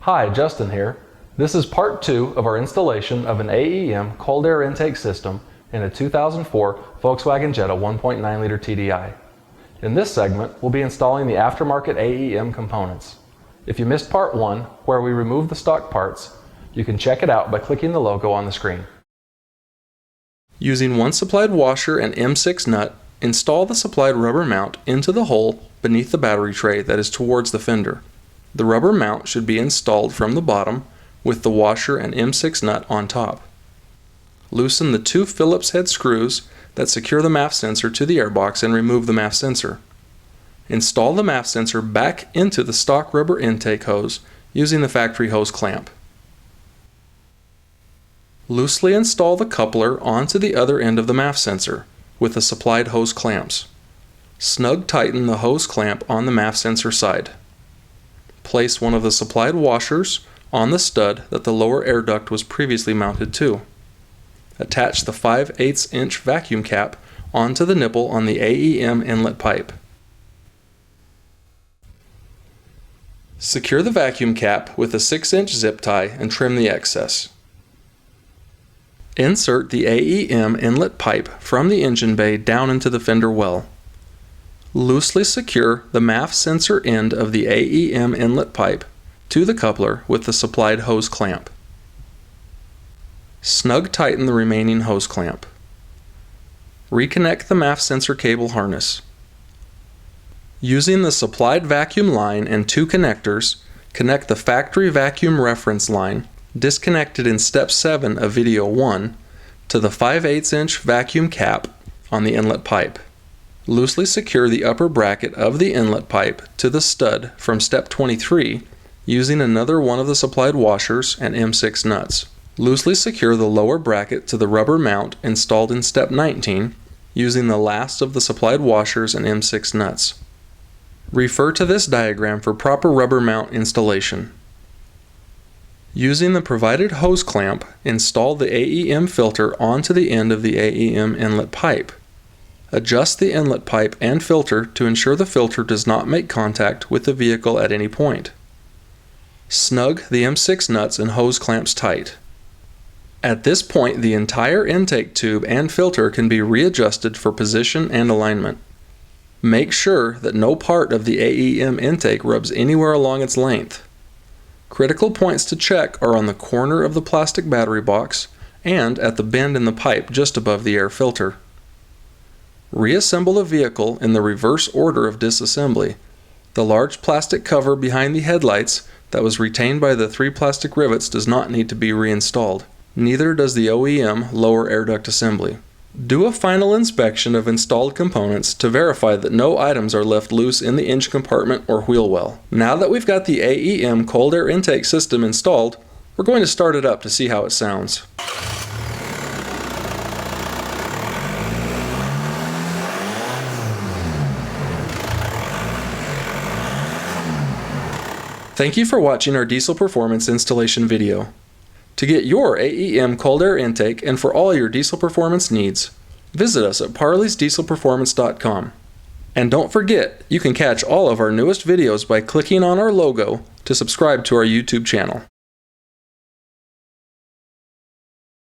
Hi, Justin here. This is part 2 of our installation of an AEM Cold Air Intake system in a 2004 Volkswagen Jetta 1.9 liter TDI. In this segment, we'll be installing the aftermarket AEM components. If you missed part 1, where we removed the stock parts, you can check it out by clicking the logo on the screen. Using one supplied washer and M6 nut, install the supplied rubber mount into the hole beneath the battery tray that is towards the fender. The rubber mount should be installed from the bottom with the washer and M6 nut on top. Loosen the 2 Phillips head screws that secure the MAF sensor to the airbox and remove the MAF sensor. Install the MAF sensor back into the stock rubber intake hose using the factory hose clamp. Loosely install the coupler onto the other end of the MAF sensor with the supplied hose clamps. Snug tighten the hose clamp on the MAF sensor side. Place one of the supplied washers on the stud that the lower air duct was previously mounted to. Attach the 5/8 inch vacuum cap onto the nipple on the AEM inlet pipe. Secure the vacuum cap with a 6-inch zip tie and trim the excess. Insert the AEM inlet pipe from the engine bay down into the fender well. Loosely secure the MAF sensor end of the AEM inlet pipe to the coupler with the supplied hose clamp. Snug tighten the remaining hose clamp. Reconnect the MAF sensor cable harness. Using the supplied vacuum line and 2 connectors, connect the factory vacuum reference line, disconnected in step 7 of video 1, to the 5/8 inch vacuum cap on the inlet pipe. Loosely secure the upper bracket of the inlet pipe to the stud from step 23 using another one of the supplied washers and M6 nuts. Loosely secure the lower bracket to the rubber mount installed in step 19 using the last of the supplied washers and M6 nuts. Refer to this diagram for proper rubber mount installation. Using the provided hose clamp, install the AEM filter onto the end of the AEM inlet pipe. Adjust the inlet pipe and filter to ensure the filter does not make contact with the vehicle at any point. Snug the M6 nuts and hose clamps tight. At this point, the entire intake tube and filter can be readjusted for position and alignment. Make sure that no part of the AEM intake rubs anywhere along its length. Critical points to check are on the corner of the plastic battery box and at the bend in the pipe just above the air filter. Reassemble the vehicle in the reverse order of disassembly. The large plastic cover behind the headlights that was retained by the 3 plastic rivets does not need to be reinstalled. Neither does the OEM lower air duct assembly. Do a final inspection of installed components to verify that no items are left loose in the engine compartment or wheel well. Now that we've got the AEM Cold Air Intake system installed, we're going to start it up to see how it sounds. Thank you for watching our diesel performance installation video. To get your AEM Cold Air Intake and for all your diesel performance needs, visit us at ParleysDieselPerformance.com. And don't forget, you can catch all of our newest videos by clicking on our logo to subscribe to our YouTube channel.